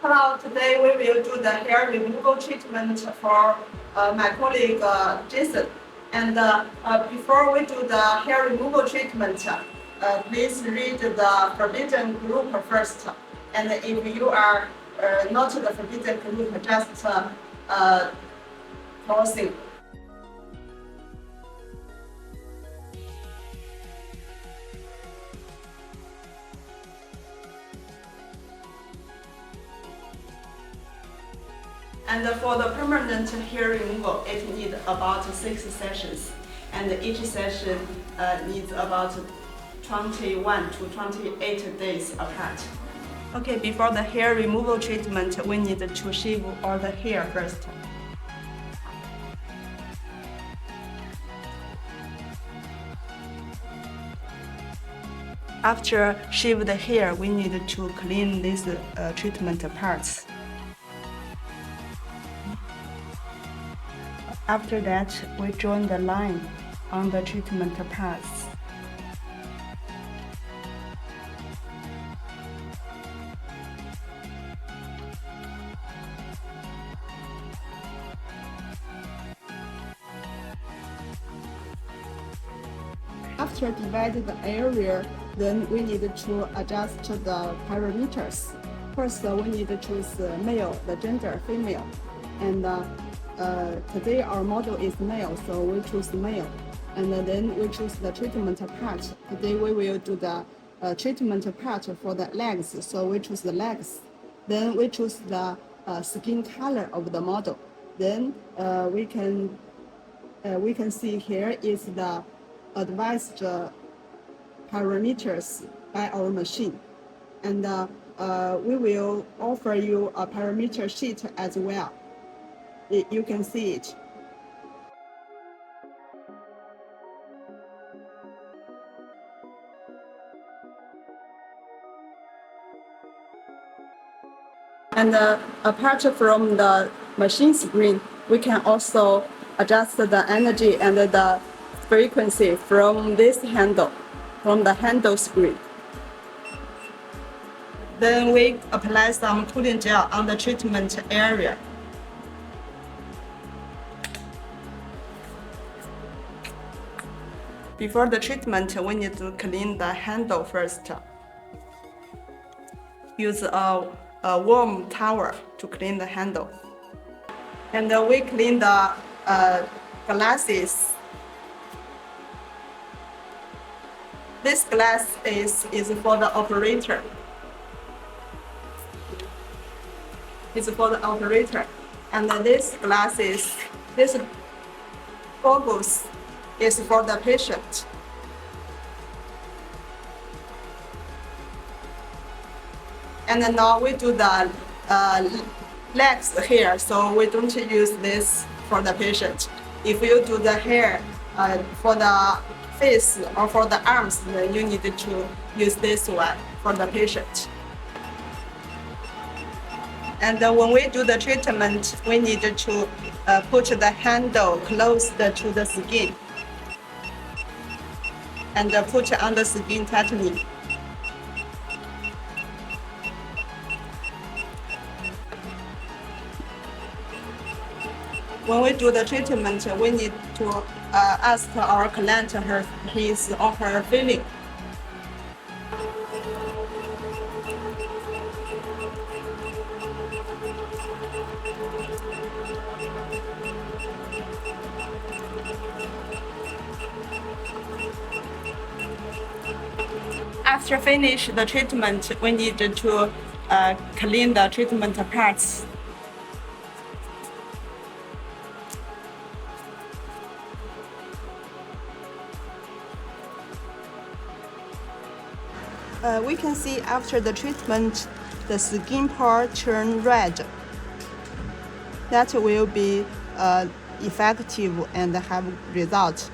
Hello, today we will do the hair removal treatment for my colleague Jason. And before we do the hair removal treatment, please read the forbidden group first. And if you are not the forbidden group, just proceed. And for the permanent hair removal, it needs about 6 sessions. And each session needs about 21 to 28 days apart. Okay, before the hair removal treatment, we need to shave all the hair first. After shave the hair, we need to clean these treatment parts. After that, we join the line on the treatment parts. After dividing the area, then we need to adjust the parameters. First, we need to choose male, the gender female, and today our model is male, so we choose male. And then we choose the treatment part. Today we will do the treatment part for the legs, so we choose the legs. Then we choose the skin color of the model. Then we can see here is the advised parameters by our machine. And we will offer you a parameter sheet as well. You can see it. And apart from the machine screen, we can also adjust the energy and the frequency from this handle, from the handle screen. Then we apply some cooling gel on the treatment area. Before the treatment, we need to clean the handle first. Use a warm towel to clean the handle. And we clean the glasses. This glass is for the operator. It's for the operator. And this glasses, this goggles is for the patient. And then now we do the legs here, so we don't use this for the patient. If you do the hair for the face or for the arms, then you need to use this one for the patient. And when we do the treatment, we need to put the handle close to the skin and put on the skin tightly. When we do the treatment, we need to ask our client his or her feeling. After finish the treatment, we need to clean the treatment parts. We can see after the treatment, the skin part turn red. That will be effective and have result.